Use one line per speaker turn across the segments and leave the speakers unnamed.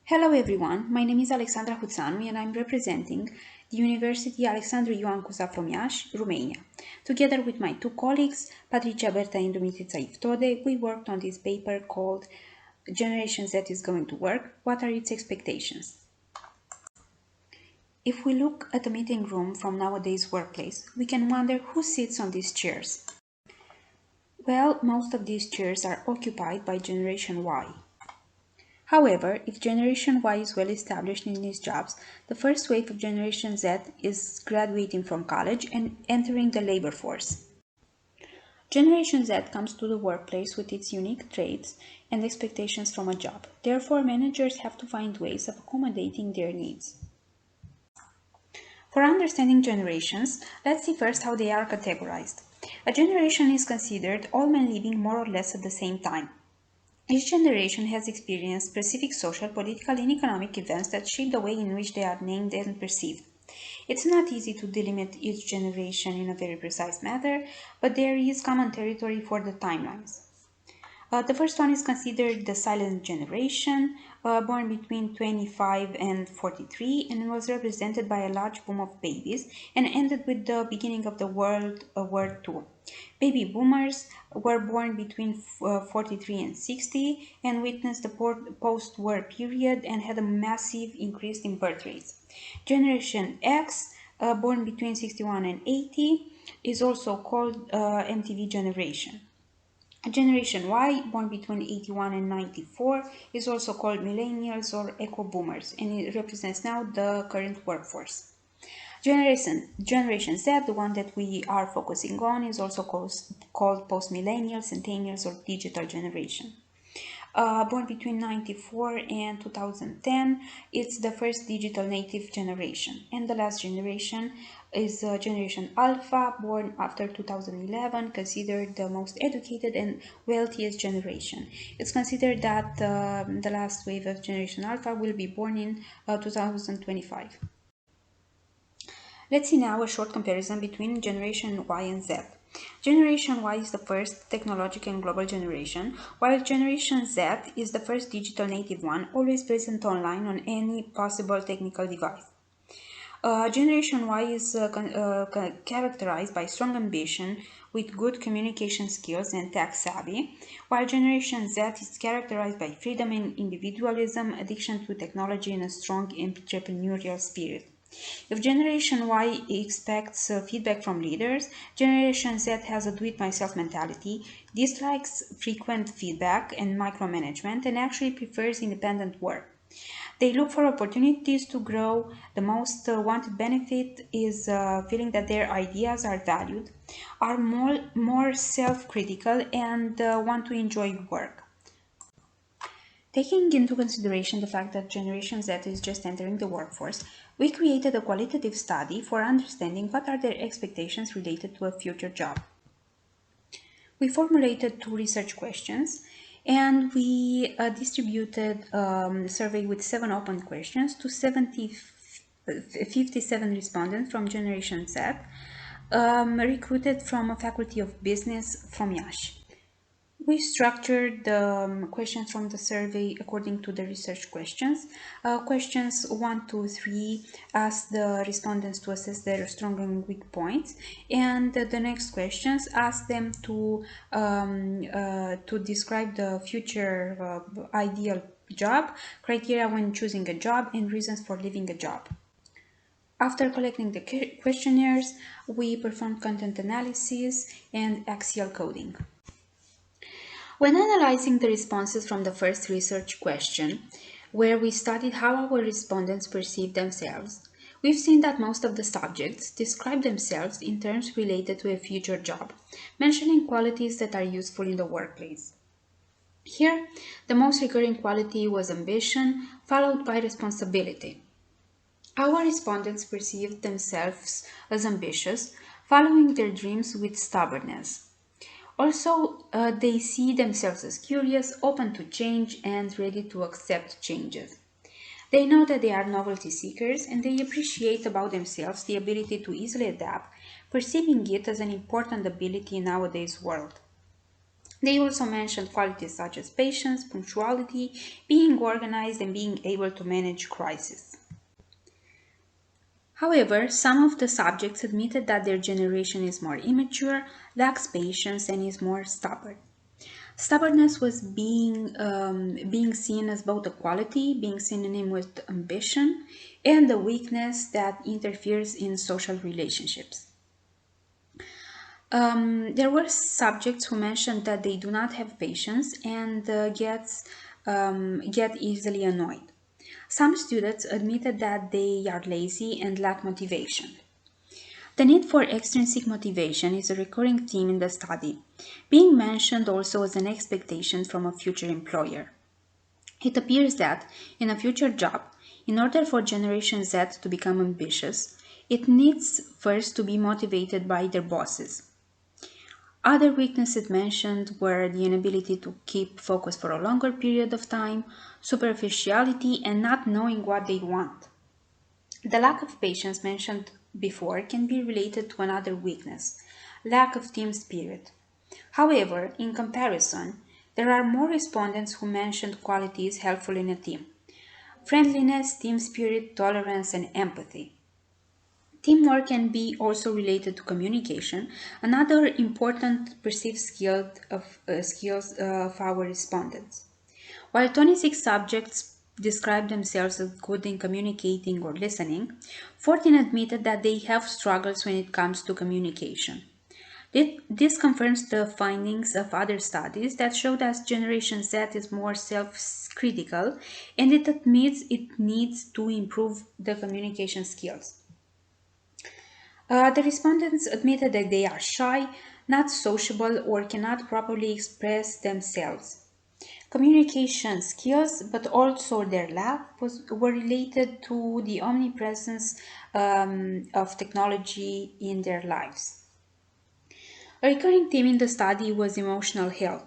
Hello everyone, my name is Alexandra Huțanu and I'm representing the University Alexandru Ioan Cuza from Iași, Romania. Together with my two colleagues, Patricia Berta and Dumitrița Iftode, we worked on this paper called Generation Z is Going to Work, What are its expectations? If we look at a meeting room from nowadays workplace, we can wonder who sits on these chairs. Well, most of these chairs are occupied by Generation Y. However, if Generation Y is well established in its jobs, the first wave of Generation Z is graduating from college and entering the labor force. Generation Z comes to the workplace with its unique traits and expectations from a job. Therefore, managers have to find ways of accommodating their needs. For understanding generations, let's see first how they are categorized. A generation is considered all men living more or less at the same time. Each generation has experienced specific social, political, and economic events that shape the way in which they are named and perceived. It's not easy to delimit each generation in a very precise manner, but there is common territory for the timelines. The first one is considered the silent generation, born between 25 and 43, and was represented by a large boom of babies and ended with the beginning of the World War II. Baby boomers were born between 43 and 60 and witnessed the post-war period and had a massive increase in birth rates. Generation X, born between 61 and 80, is also called MTV generation. Generation Y, born between 81 and 94, is also called millennials or eco-boomers, and it represents now the current workforce. Generation Z, the one that we are focusing on, is also called post-millennials, centennials, or digital generation. Born between 94 and 2010, it's the first digital native generation. And the last generation is Generation Alpha, born after 2011, considered the most educated and wealthiest generation. It's considered that the last wave of Generation Alpha will be born in 2025. Let's see now a short comparison between Generation Y and Z. Generation Y is the first technological and global generation, while Generation Z is the first digital native one, always present online on any possible technical device. Generation Y is characterized by strong ambition with good communication skills and tech savvy, while Generation Z is characterized by freedom and individualism, addiction to technology, and a strong entrepreneurial spirit. If Generation Y expects feedback from leaders, Generation Z has a do-it-myself mentality, dislikes frequent feedback and micromanagement, and actually prefers independent work. They look for opportunities to grow. The most wanted benefit is feeling that their ideas are valued, are more self-critical, and want to enjoy work. Taking into consideration the fact that Generation Z is just entering the workforce, we created a qualitative study for understanding what are their expectations related to a future job. We formulated two research questions and we distributed the survey with 7 open questions to 57 respondents from Generation Z, recruited from a faculty of business from Iași. We structured the questions from the survey according to the research questions. Questions 1 to 3 ask the respondents to assess their strong and weak points, and the next questions ask them to describe the future ideal job, criteria when choosing a job, and reasons for leaving a job. After collecting the questionnaires, we performed content analysis and axial coding. When analyzing the responses from the first research question, where we studied how our respondents perceive themselves, we've seen that most of the subjects describe themselves in terms related to a future job, mentioning qualities that are useful in the workplace. Here, the most recurring quality was ambition, followed by responsibility. Our respondents perceived themselves as ambitious, following their dreams with stubbornness. Also, they see themselves as curious, open to change, and ready to accept changes. They know that they are novelty seekers, and they appreciate about themselves the ability to easily adapt, perceiving it as an important ability in nowadays world. They also mentioned qualities such as patience, punctuality, being organized, and being able to manage crises. However, some of the subjects admitted that their generation is more immature, lacks patience, and is more stubborn. Stubbornness was being seen as both a quality, being synonym with ambition, and a weakness that interferes in social relationships. There were subjects who mentioned that they do not have patience and get easily annoyed. Some students admitted that they are lazy and lack motivation. The need for extrinsic motivation is a recurring theme in the study, being mentioned also as an expectation from a future employer. It appears that, in a future job, in order for Generation Z to become ambitious, it needs first to be motivated by their bosses. Other weaknesses mentioned were the inability to keep focus for a longer period of time, superficiality, and not knowing what they want. The lack of patience mentioned before can be related to another weakness, lack of team spirit. However, in comparison, there are more respondents who mentioned qualities helpful in a team: friendliness, team spirit, tolerance, and empathy. Teamwork can be also related to communication, another important perceived skills of our respondents. While 26 subjects described themselves as good in communicating or listening, 14 admitted that they have struggles when it comes to communication. This confirms the findings of other studies that show that Generation Z is more self critical and it admits it needs to improve the communication skills. The respondents admitted that they are shy, not sociable, or cannot properly express themselves. Communication skills, but also their lack, were related to the omnipresence of technology in their lives. A recurring theme in the study was emotional health.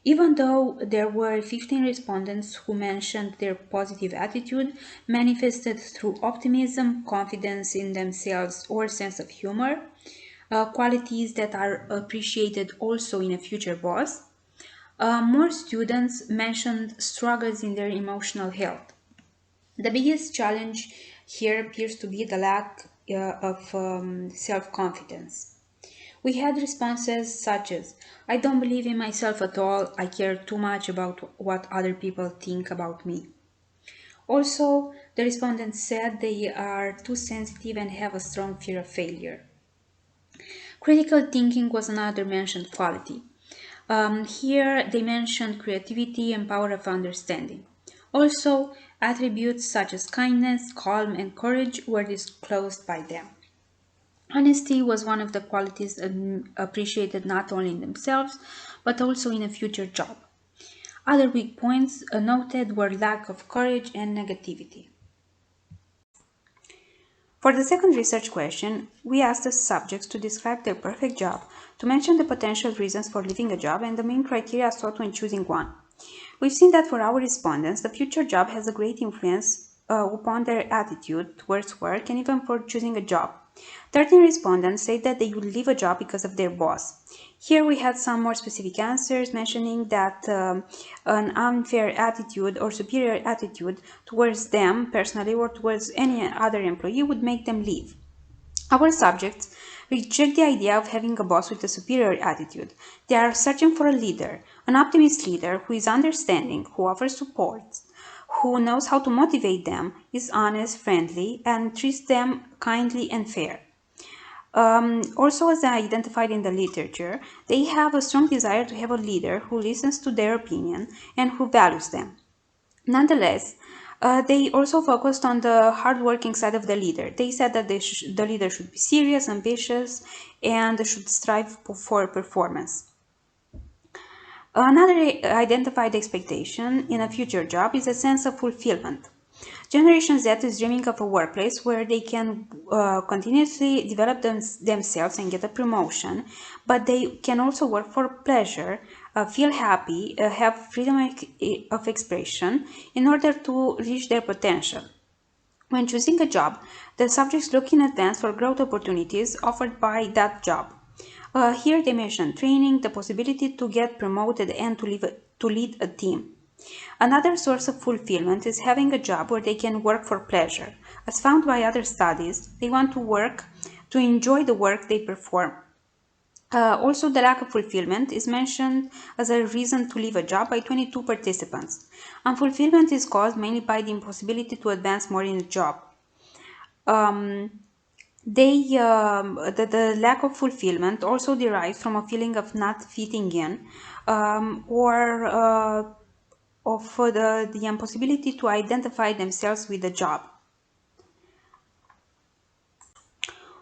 Even though there were 15 respondents who mentioned their positive attitude manifested through optimism, confidence in themselves, or sense of humor, qualities that are appreciated also in a future boss, more students mentioned struggles in their emotional health. The biggest challenge here appears to be the lack of self confidence. We had responses such as, I don't believe in myself at all, I care too much about what other people think about me. Also, the respondents said they are too sensitive and have a strong fear of failure. Critical thinking was another mentioned quality. Here they mentioned creativity and power of understanding. Also, attributes such as kindness, calm, and courage were disclosed by them. Honesty was one of the qualities appreciated not only in themselves, but also in a future job. Other weak points noted were lack of courage and negativity. For the second research question, we asked the subjects to describe their perfect job, to mention the potential reasons for leaving a job and the main criteria sought when choosing one. We've seen that for our respondents, the future job has a great influence upon their attitude towards work and even for choosing a job. 13 respondents said that they would leave a job because of their boss. Here we had some more specific answers mentioning that an unfair attitude or superior attitude towards them personally or towards any other employee would make them leave. Our subjects reject the idea of having a boss with a superior attitude. They are searching for a leader, an optimist leader who is understanding, who offers support, who knows how to motivate them, is honest, friendly, and treats them kindly and fair. Also, as identified in the literature, they have a strong desire to have a leader who listens to their opinion and who values them. Nonetheless, they also focused on the hardworking side of the leader. They said that the leader should be serious, ambitious, and should strive for performance. Another identified expectation in a future job is a sense of fulfillment. Generation Z is dreaming of a workplace where they can continuously develop themselves and get a promotion, but they can also work for pleasure, feel happy, have freedom of expression in order to reach their potential. When choosing a job, the subjects look in advance for growth opportunities offered by that job. Here they mention training, the possibility to get promoted and to lead a team. Another source of fulfillment is having a job where they can work for pleasure. As found by other studies, they want to work to enjoy the work they perform. Also, the lack of fulfillment is mentioned as a reason to leave a job by 22 participants. Unfulfillment is caused mainly by the impossibility to advance more in a job. The lack of fulfillment also derives from a feeling of not fitting in, or of the impossibility to identify themselves with the job.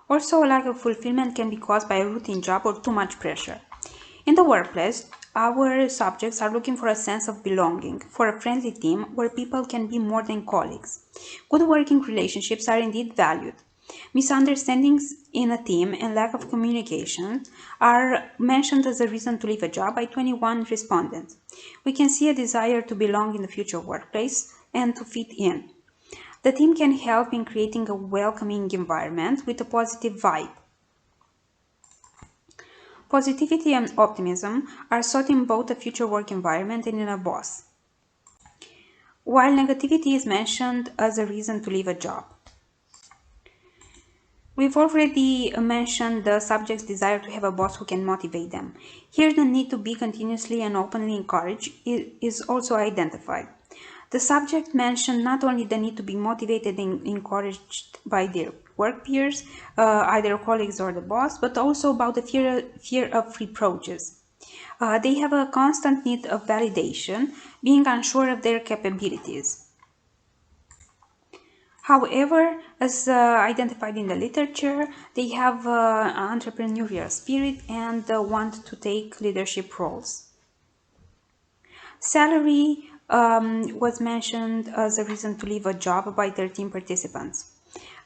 Also, a lack of fulfillment can be caused by a routine job or too much pressure. In the workplace, our subjects are looking for a sense of belonging, for a friendly team where people can be more than colleagues. Good working relationships are indeed valued. Misunderstandings in a team and lack of communication are mentioned as a reason to leave a job by 21 respondents. We can see a desire to belong in the future workplace and to fit in. The team can help in creating a welcoming environment with a positive vibe. Positivity and optimism are sought in both a future work environment and in a boss, while negativity is mentioned as a reason to leave a job. We've already mentioned the subject's desire to have a boss who can motivate them. Here, the need to be continuously and openly encouraged is also identified. The subject mentioned not only the need to be motivated and encouraged by their work peers, either colleagues or the boss, but also about the fear of reproaches. They have a constant need of validation, being unsure of their capabilities. However, as identified in the literature, they have an entrepreneurial spirit and want to take leadership roles. Salary was mentioned as a reason to leave a job by 13 participants.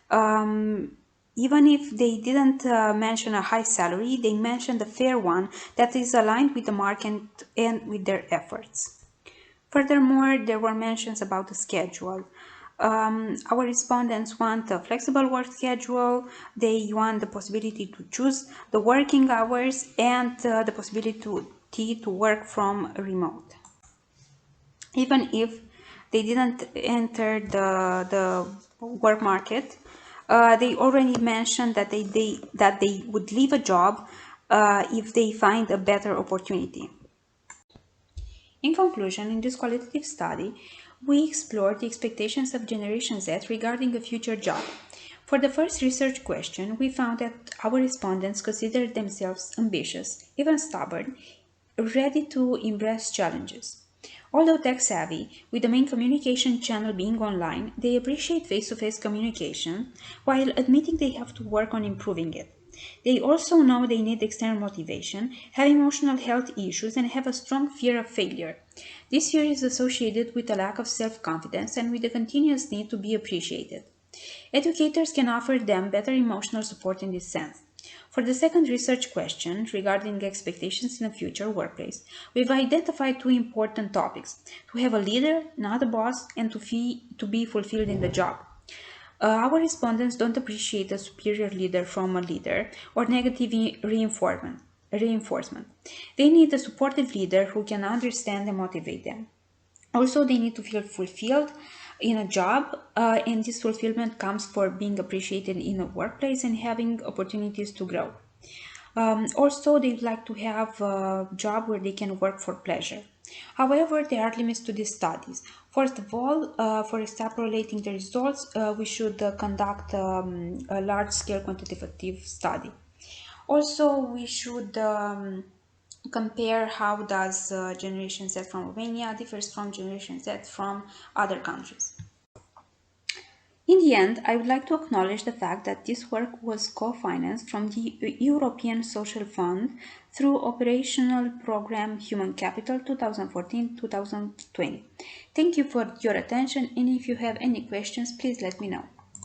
Even if they didn't mention a high salary, they mentioned a fair one that is aligned with the market and with their efforts. Furthermore, there were mentions about the schedule. Our respondents want a flexible work schedule, they want the possibility to choose the working hours and the possibility to work from remote. Even if they didn't enter the work market, they already mentioned that they would leave a job if they find a better opportunity. In conclusion, in this qualitative study, we explored the expectations of Generation Z regarding a future job. For the first research question, we found that our respondents considered themselves ambitious, even stubborn, ready to embrace challenges. Although tech-savvy, with the main communication channel being online, they appreciate face-to-face communication, while admitting they have to work on improving it. They also know they need external motivation, have emotional health issues, and have a strong fear of failure. This fear is associated with a lack of self-confidence and with a continuous need to be appreciated. Educators can offer them better emotional support in this sense. For the second research question regarding expectations in a future workplace, we've identified two important topics: to have a leader, not a boss, and to be fulfilled in the job. Our respondents don't appreciate a superior leader from a leader or negative reinforcement. They need a supportive leader who can understand and motivate them. Also, they need to feel fulfilled in a job, and this fulfillment comes for being appreciated in a workplace and having opportunities to grow. Also, they'd like to have a job where they can work for pleasure. However, there are limits to these studies. First of all, for extrapolating the results, we should conduct a large-scale quantitative study. Also, we should compare how does Generation Z from Romania differs from Generation Z from other countries. In the end, I would like to acknowledge the fact that this work was co-financed from the European Social Fund through Operational Program Human Capital 2014-2020. Thank you for your attention, and if you have any questions, please let me know.